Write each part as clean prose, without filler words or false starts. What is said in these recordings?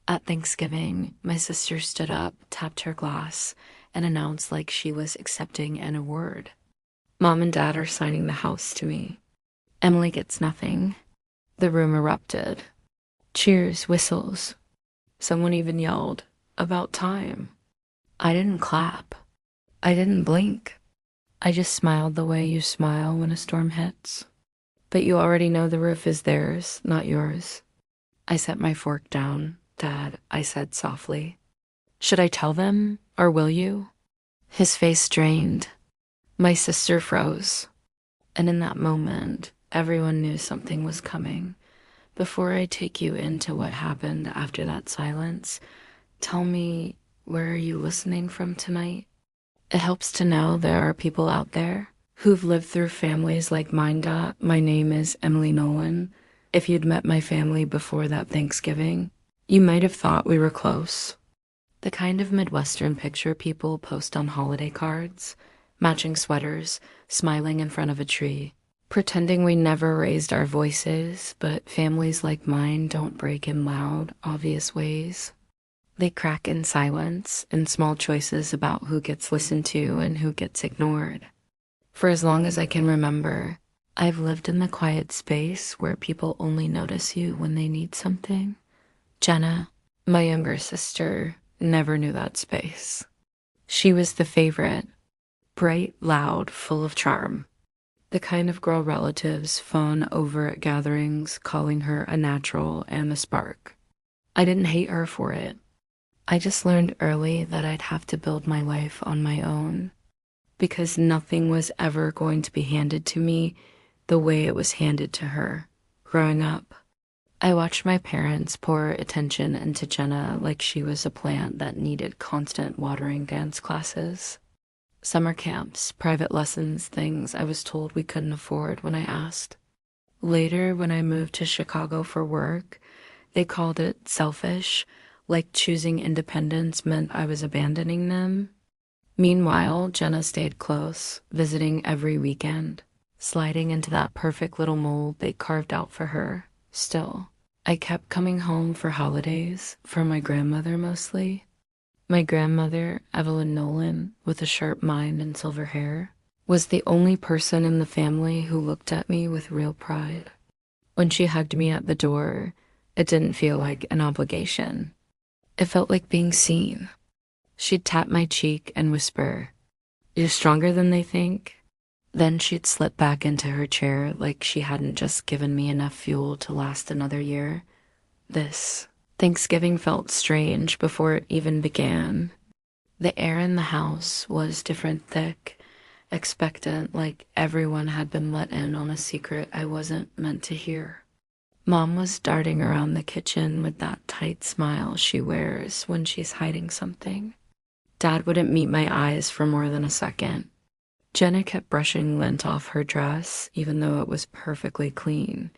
At Thanksgiving, my sister stood up, tapped her glass, and announced like she was accepting an award. Mom and Dad are signing the house to me. Emily gets nothing. The room erupted. Cheers, whistles. Someone even yelled, "About time." I didn't clap. I didn't blink. I just smiled the way you smile when a storm hits. But you already know the roof is theirs, not yours. I set my fork down. "Dad," I said softly. "Should I tell them, or will you?" His face strained. My sister froze. And in that moment, everyone knew something was coming. Before I take you into what happened after that silence, tell me, where are you listening from tonight? It helps to know there are people out there who've lived through families like mine. My name is Emily Nolan. If you'd met my family before that Thanksgiving, you might have thought we were close. The kind of Midwestern picture people post on holiday cards, matching sweaters, smiling in front of a tree, pretending we never raised our voices, but families like mine don't break in loud, obvious ways. They crack in silence, in small choices about who gets listened to and who gets ignored. For as long as I can remember, I've lived in the quiet space where people only notice you when they need something. Jenna, my younger sister, never knew that space. She was the favorite, bright, loud, full of charm. The kind of girl relatives fawn over at gatherings, calling her a natural and a spark. I didn't hate her for it. I just learned early that I'd have to build my life on my own, because nothing was ever going to be handed to me the way it was handed to her. Growing up, I watched my parents pour attention into Jenna like she was a plant that needed constant watering. Dance classes, summer camps, private lessons, things I was told we couldn't afford when I asked. Later, when I moved to Chicago for work, they called it selfish, like choosing independence meant I was abandoning them. Meanwhile, Jenna stayed close, visiting every weekend, sliding into that perfect little mold they carved out for her. Still, I kept coming home for holidays, for my grandmother mostly. My grandmother, Evelyn Nolan, with a sharp mind and silver hair, was the only person in the family who looked at me with real pride. When she hugged me at the door, it didn't feel like an obligation. It felt like being seen. She'd tap my cheek and whisper, "You're stronger than they think." Then she'd slip back into her chair like she hadn't just given me enough fuel to last another year. This Thanksgiving felt strange before it even began. The air in the house was different, thick, expectant, like everyone had been let in on a secret I wasn't meant to hear. Mom was darting around the kitchen with that tight smile she wears when she's hiding something. Dad wouldn't meet my eyes for more than a second. Jenna kept brushing lint off her dress, even though it was perfectly clean.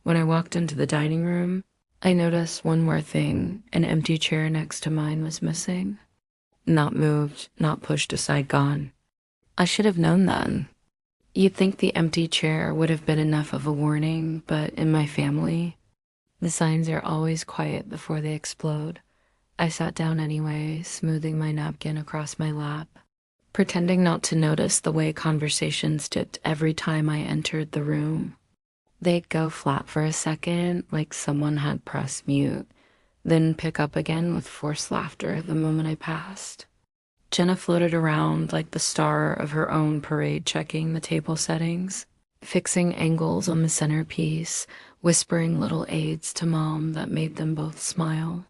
When I walked into the dining room, I noticed one more thing. An empty chair next to mine was missing. Not moved, not pushed aside, gone. I should have known then. You'd think the empty chair would have been enough of a warning, but in my family, the signs are always quiet before they explode. I sat down anyway, smoothing my napkin across my lap, pretending not to notice the way conversations dipped every time I entered the room. They'd go flat for a second, like someone had pressed mute, then pick up again with forced laughter the moment I passed. Jenna floated around like the star of her own parade, checking the table settings, fixing angles on the centerpiece, whispering little aids to Mom that made them both smile.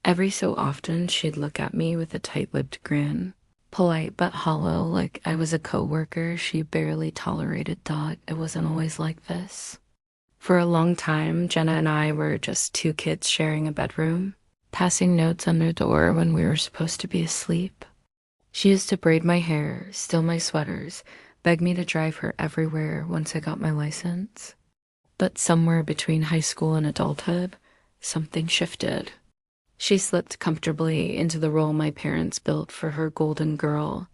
Every so often, she'd look at me with a tight-lipped grin, polite but hollow, like I was a coworker she barely tolerated. Thought it wasn't always like this. For a long time, Jenna and I were just two kids sharing a bedroom, passing notes on the door when we were supposed to be asleep. She used to braid my hair, steal my sweaters, beg me to drive her everywhere once I got my license. But somewhere between high school and adulthood, something shifted. She slipped comfortably into the role my parents built for her golden girl,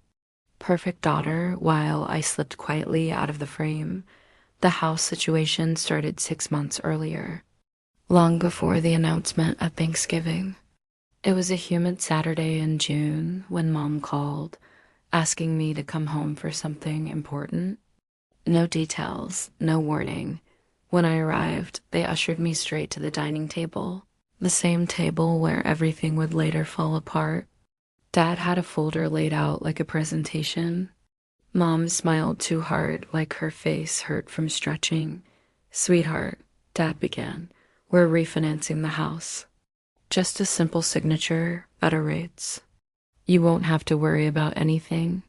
perfect daughter, while I slipped quietly out of the frame. The house situation started 6 months earlier, long before the announcement at Thanksgiving. It was a humid Saturday in June when Mom called, asking me to come home for something important. No details, no warning. When I arrived, they ushered me straight to the dining table, the same table where everything would later fall apart. Dad had a folder laid out like a presentation. Mom smiled too hard, like her face hurt from stretching. "Sweetheart," Dad began, "we're refinancing the house. Just a simple signature, better rates. You won't have to worry about anything."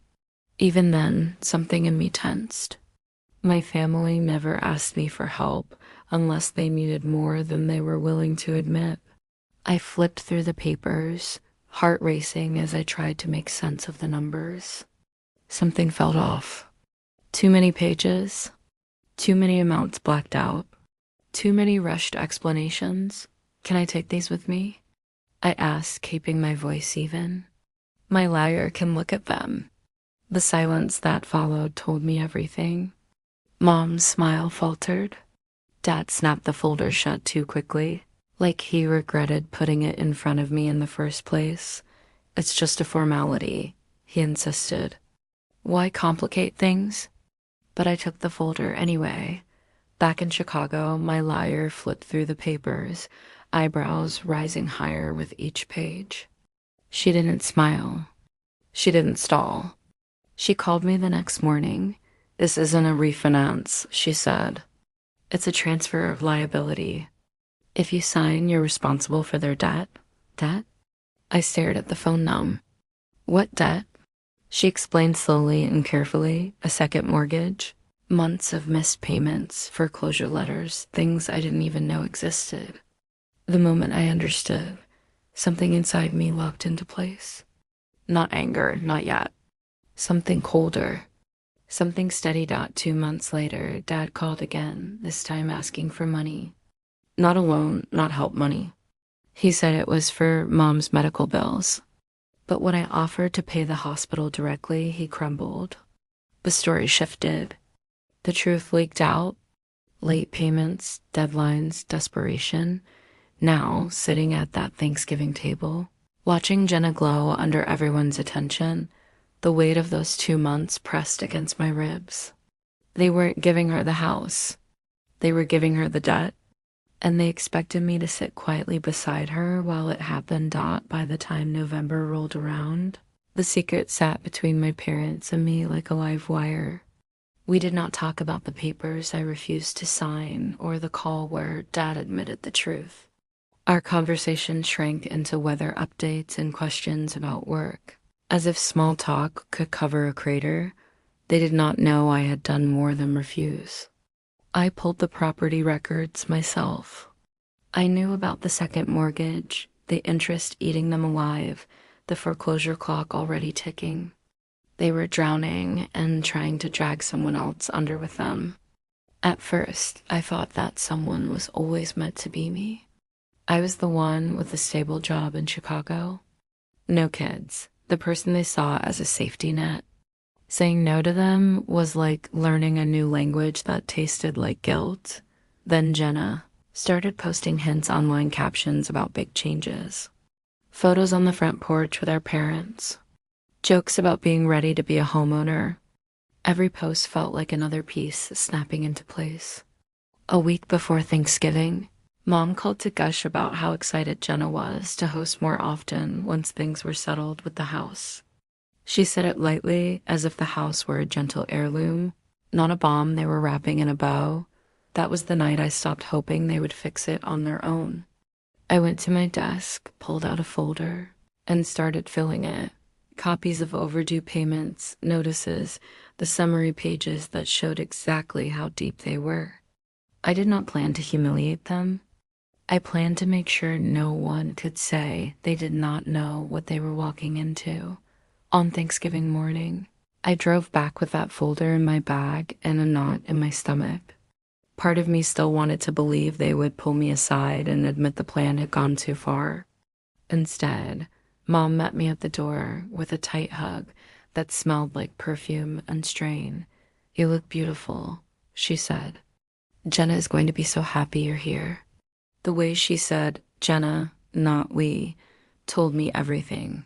Even then, something in me tensed. My family never asked me for help unless they needed more than they were willing to admit. I flipped through the papers, heart racing as I tried to make sense of the numbers. Something felt off. Too many pages, too many amounts blacked out, too many rushed explanations. "Can I take these with me?" I asked, keeping my voice even. "My lawyer can look at them." The silence that followed told me everything. Mom's smile faltered. Dad snapped the folder shut too quickly, like he regretted putting it in front of me in the first place. "It's just a formality," he insisted. "Why complicate things?" But I took the folder anyway. Back in Chicago, my lawyer flipped through the papers, eyebrows rising higher with each page. She didn't smile. She didn't stall. She called me the next morning. "This isn't a refinance," she said. "It's a transfer of liability. If you sign, you're responsible for their debt." "Debt?" I stared at the phone numb. "What debt?" She explained slowly and carefully. "A second mortgage. Months of missed payments, foreclosure letters, things I didn't even know existed." The moment I understood, something inside me locked into place. Not anger, not yet. Something colder. Something steadied out 2 months later. Dad called again, this time asking for money. Not a loan, not help money. He said it was for Mom's medical bills. But when I offered to pay the hospital directly, he crumbled. The story shifted. The truth leaked out. Late payments, deadlines, desperation. Now, sitting at that Thanksgiving table, watching Jenna glow under everyone's attention, the weight of those 2 months pressed against my ribs. They weren't giving her the house. They were giving her the debt. And they expected me to sit quietly beside her while it happened. By the time November rolled around, the secret sat between my parents and me like a live wire. We did not talk about the papers I refused to sign or the call where Dad admitted the truth. Our conversation shrank into weather updates and questions about work. As if small talk could cover a crater, they did not know I had done more than refuse. I pulled the property records myself. I knew about the second mortgage, the interest eating them alive, the foreclosure clock already ticking. They were drowning and trying to drag someone else under with them. At first, I thought that someone was always meant to be me. I was the one with a stable job in Chicago. No kids, the person they saw as a safety net. Saying no to them was like learning a new language that tasted like guilt. Then Jenna started posting hints online captions about big changes. Photos on the front porch with our parents. Jokes about being ready to be a homeowner. Every post felt like another piece snapping into place. A week before Thanksgiving, Mom called to gush about how excited Jenna was to host more often once things were settled with the house. She said it lightly, as if the house were a gentle heirloom, not a bomb they were wrapping in a bow. That was the night I stopped hoping they would fix it on their own. I went to my desk, pulled out a folder, and started filling it. Copies of overdue payments, notices, the summary pages that showed exactly how deep they were. I did not plan to humiliate them. I planned to make sure no one could say they did not know what they were walking into. On Thanksgiving morning, I drove back with that folder in my bag and a knot in my stomach. Part of me still wanted to believe they would pull me aside and admit the plan had gone too far. Instead, Mom met me at the door with a tight hug that smelled like perfume and strain. "You look beautiful," she said. "Jenna is going to be so happy you're here." The way she said, "Jenna," not "we," told me everything.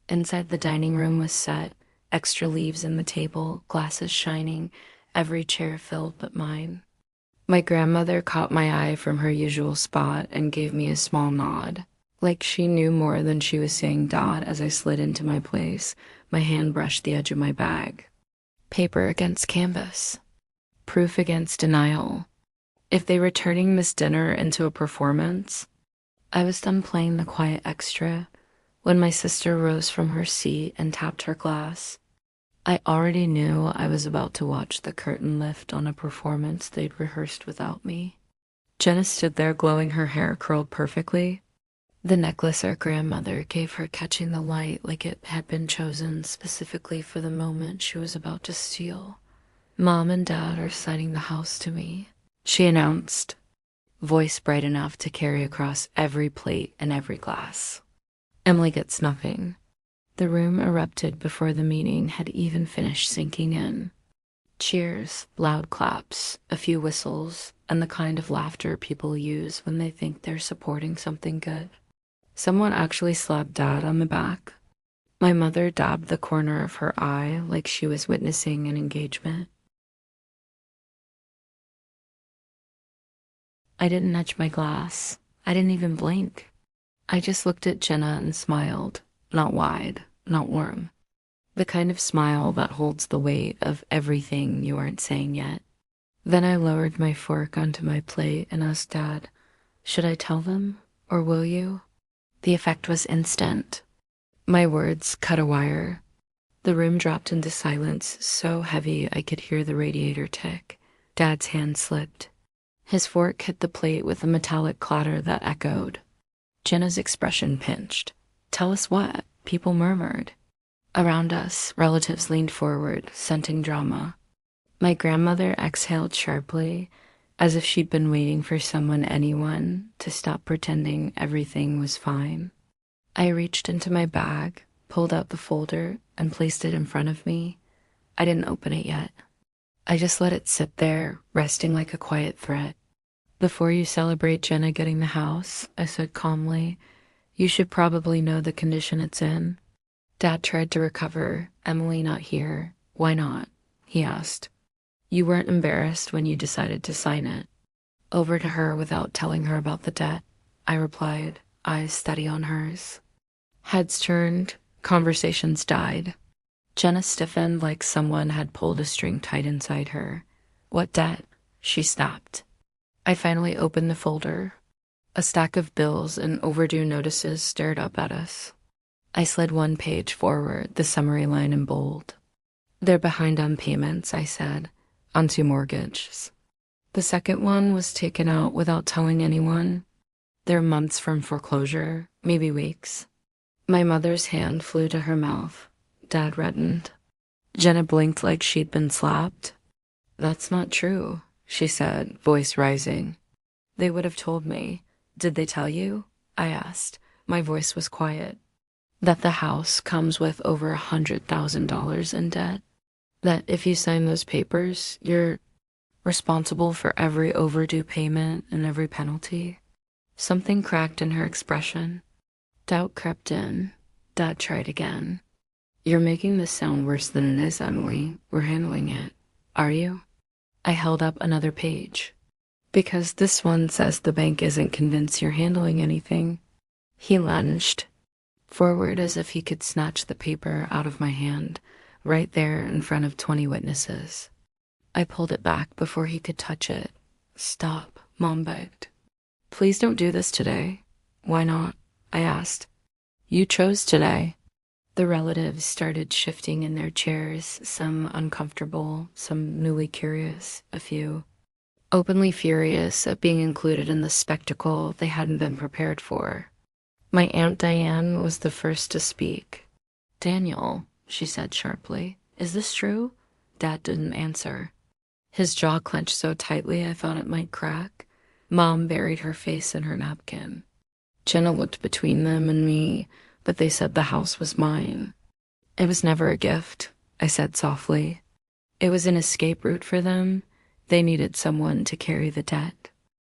Inside the dining room was set, extra leaves in the table, glasses shining, every chair filled but mine. My grandmother caught my eye from her usual spot and gave me a small nod, like she knew more than she was saying dot as I slid into my place. My hand brushed the edge of my bag. Paper against canvas. Proof against denial. If they were turning Miss Dinner into a performance, I was done playing the quiet extra when my sister rose from her seat and tapped her glass. I already knew I was about to watch the curtain lift on a performance they'd rehearsed without me. Jenna stood there glowing, her hair curled perfectly. The necklace her grandmother gave her catching the light like it had been chosen specifically for the moment she was about to steal. Mom and Dad are signing the house to me, she announced, voice bright enough to carry across every plate and every glass. Emily gets nothing. The room erupted before the meeting had even finished sinking in. Cheers, loud claps, a few whistles, and the kind of laughter people use when they think they're supporting something good. Someone actually slapped Dad on the back. My mother dabbed the corner of her eye like she was witnessing an engagement. I didn't nudge my glass. I didn't even blink. I just looked at Jenna and smiled, not wide, not warm. The kind of smile that holds the weight of everything you aren't saying yet. Then I lowered my fork onto my plate and asked Dad, should I tell them, or will you? The effect was instant. My words cut a wire. The room dropped into silence so heavy I could hear the radiator tick. Dad's hand slipped. His fork hit the plate with a metallic clatter that echoed. Jenna's expression pinched. Tell us what? People murmured. Around us, relatives leaned forward, scenting drama. My grandmother exhaled sharply, as if she'd been waiting for anyone, to stop pretending everything was fine. I reached into my bag, pulled out the folder, and placed it in front of me. I didn't open it yet. I just let it sit there, resting like a quiet threat. Before you celebrate Jenna getting the house, I said calmly, you should probably know the condition it's in. Dad tried to recover. Emily not here. Why not? He asked. You weren't embarrassed when you decided to sign it. Over to her without telling her about the debt, I replied, eyes steady on hers. Heads turned, conversations died. Jenna stiffened like someone had pulled a string tight inside her. What debt? She snapped. I finally opened the folder. A stack of bills and overdue notices stared up at us. I slid one page forward, the summary line in bold. They're behind on payments, I said, on 2 mortgages. The second one was taken out without telling anyone. They're months from foreclosure, maybe weeks. My mother's hand flew to her mouth. Dad reddened. Jenna blinked like she'd been slapped. That's not true, she said, voice rising. They would have told me. Did they tell you? I asked. My voice was quiet. That the house comes with over $100,000 in debt. That if you sign those papers, you're responsible for every overdue payment and every penalty. Something cracked in her expression. Doubt crept in. Dad tried again. You're making this sound worse than it is, Emily. We're handling it. Are you? I held up another page. Because this one says the bank isn't convinced you're handling anything. He lunged forward as if he could snatch the paper out of my hand, right there in front of 20 witnesses. I pulled it back before he could touch it. Stop, Mom begged. Please don't do this today. Why not? I asked. You chose today. The relatives started shifting in their chairs, some uncomfortable, some newly curious, a few openly furious at being included in the spectacle they hadn't been prepared for. My Aunt Diane was the first to speak. Daniel, she said sharply, is this true? Dad didn't answer. His jaw clenched so tightly I thought it might crack. Mom buried her face in her napkin. Jenna looked between them and me, but they said the house was mine. It was never a gift, I said softly. It was an escape route for them. They needed someone to carry the debt.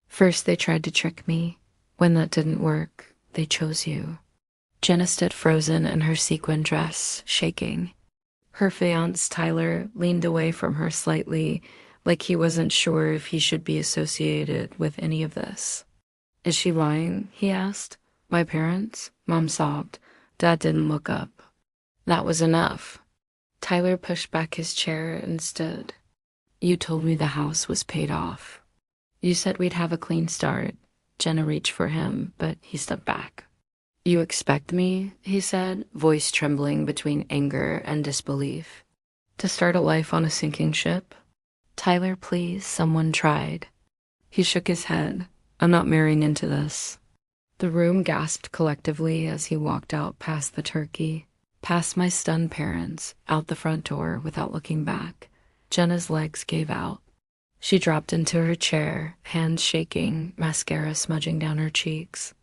First they tried to trick me. When that didn't work, they chose you. Jenna stood frozen in her sequin dress, shaking. Her fiancé, Tyler, leaned away from her slightly, like he wasn't sure if he should be associated with any of this. Is she lying? He asked. My parents? Mom sobbed. Dad didn't look up. That was enough. Tyler pushed back his chair and stood. You told me the house was paid off. You said we'd have a clean start. Jenna reached for him, but he stepped back. You expect me, he said, voice trembling between anger and disbelief, to start a life on a sinking ship? Tyler, please, someone tried. He shook his head. I'm not marrying into this. The room gasped collectively as he walked out past the turkey, past my stunned parents, out the front door without looking back. Jenna's legs gave out. She dropped into her chair, hands shaking, mascara smudging down her cheeks.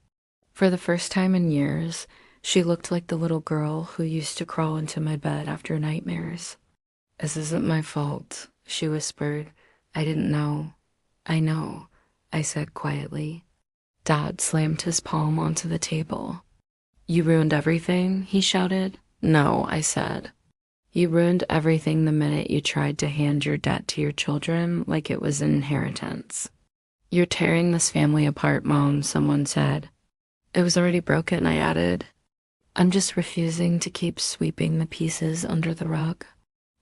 For the first time in years, she looked like the little girl who used to crawl into my bed after nightmares. This isn't my fault, she whispered. I didn't know. I know, I said quietly. Dad slammed his palm onto the table. You ruined everything, he shouted. No, I said. You ruined everything the minute you tried to hand your debt to your children like it was an inheritance. You're tearing this family apart, Mom, someone said. It was already broken, I added. I'm just refusing to keep sweeping the pieces under the rug.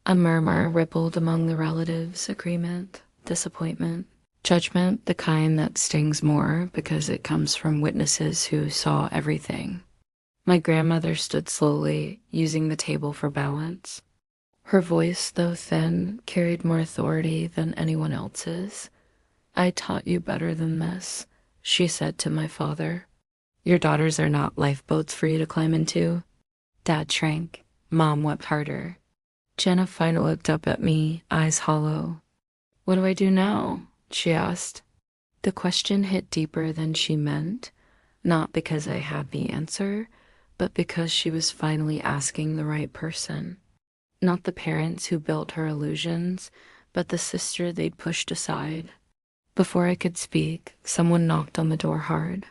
A murmur rippled among the relatives, agreement, disappointment, judgment, the kind that stings more because it comes from witnesses who saw everything. My grandmother stood slowly, using the table for balance. Her voice, though thin, carried more authority than anyone else's. I taught you better than this, she said to my father. Your daughters are not lifeboats for you to climb into. Dad shrank. Mom wept harder. Jenna finally looked up at me, eyes hollow. What do I do now? She asked. The question hit deeper than she meant, not because I had the answer, but because she was finally asking the right person. Not the parents who built her illusions, but the sister they'd pushed aside. Before I could speak, someone knocked on the door hard.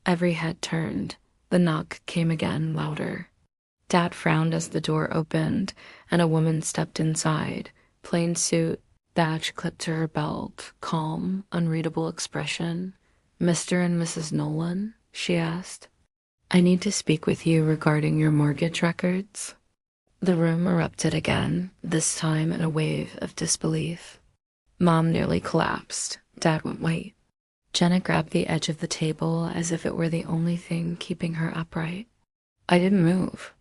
Every head turned. The knock came again, louder. Dad frowned as the door opened, and a woman stepped inside, plain suit, badge clipped to her belt, calm, unreadable expression. Mr. and Mrs. Nolan? She asked. I need to speak with you regarding your mortgage records. The room erupted again, this time in a wave of disbelief. Mom nearly collapsed. Dad went white. Jenna grabbed the edge of the table as if it were the only thing keeping her upright. I didn't move.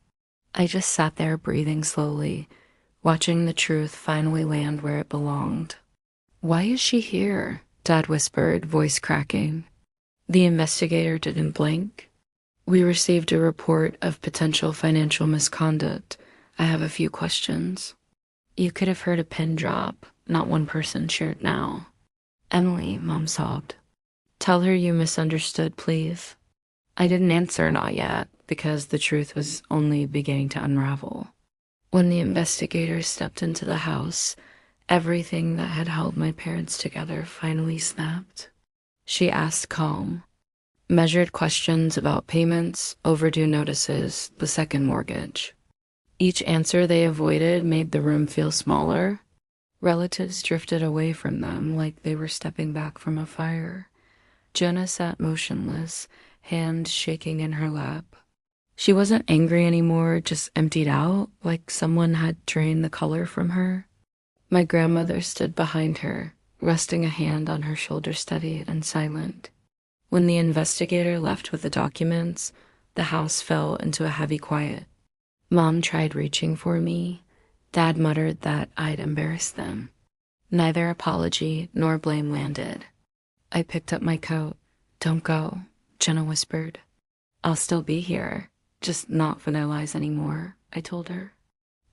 I just sat there breathing slowly, watching the truth finally land where it belonged. Why is she here? Dad whispered, voice cracking. The investigator didn't blink. We received a report of potential financial misconduct. I have a few questions. You could have heard a pin drop. Not one person shared now. Emily, Mom sobbed. Tell her you misunderstood, please. I didn't answer not yet, because the truth was only beginning to unravel. When the investigators stepped into the house, everything that had held my parents together finally snapped. She asked calm, measured questions about payments, overdue notices, the second mortgage. Each answer they avoided made the room feel smaller. Relatives drifted away from them like they were stepping back from a fire. Jenna sat motionless, hands shaking in her lap. She wasn't angry anymore, just emptied out, like someone had drained the color from her. My grandmother stood behind her, resting a hand on her shoulder, steady and silent. When the investigator left with the documents, the house fell into a heavy quiet. Mom tried reaching for me. Dad muttered that I'd embarrassed them. Neither apology nor blame landed. I picked up my coat. Don't go, Jenna whispered. I'll still be here, just not Vanilla Eyes anymore, I told her.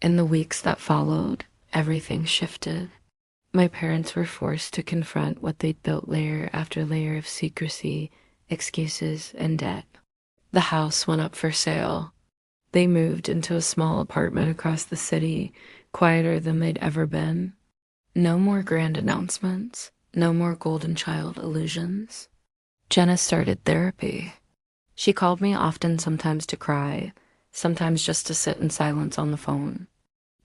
In the weeks that followed, everything shifted. My parents were forced to confront what they'd built layer after layer of secrecy, excuses, and debt. The house went up for sale. They moved into a small apartment across the city, quieter than they'd ever been. No more grand announcements, no more golden child illusions. Jenna started therapy. She called me often, sometimes to cry, sometimes just to sit in silence on the phone.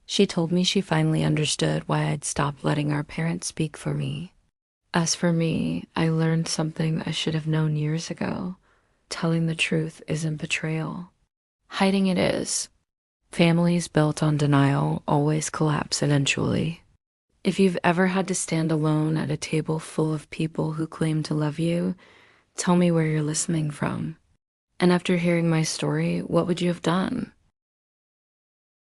She told me she finally understood why I'd stopped letting our parents speak for me. As for me, I learned something I should have known years ago. Telling the truth isn't betrayal. Hiding it is. Families built on denial always collapse eventually. If you've ever had to stand alone at a table full of people who claim to love you, tell me where you're listening from. And after hearing my story, what would you have done?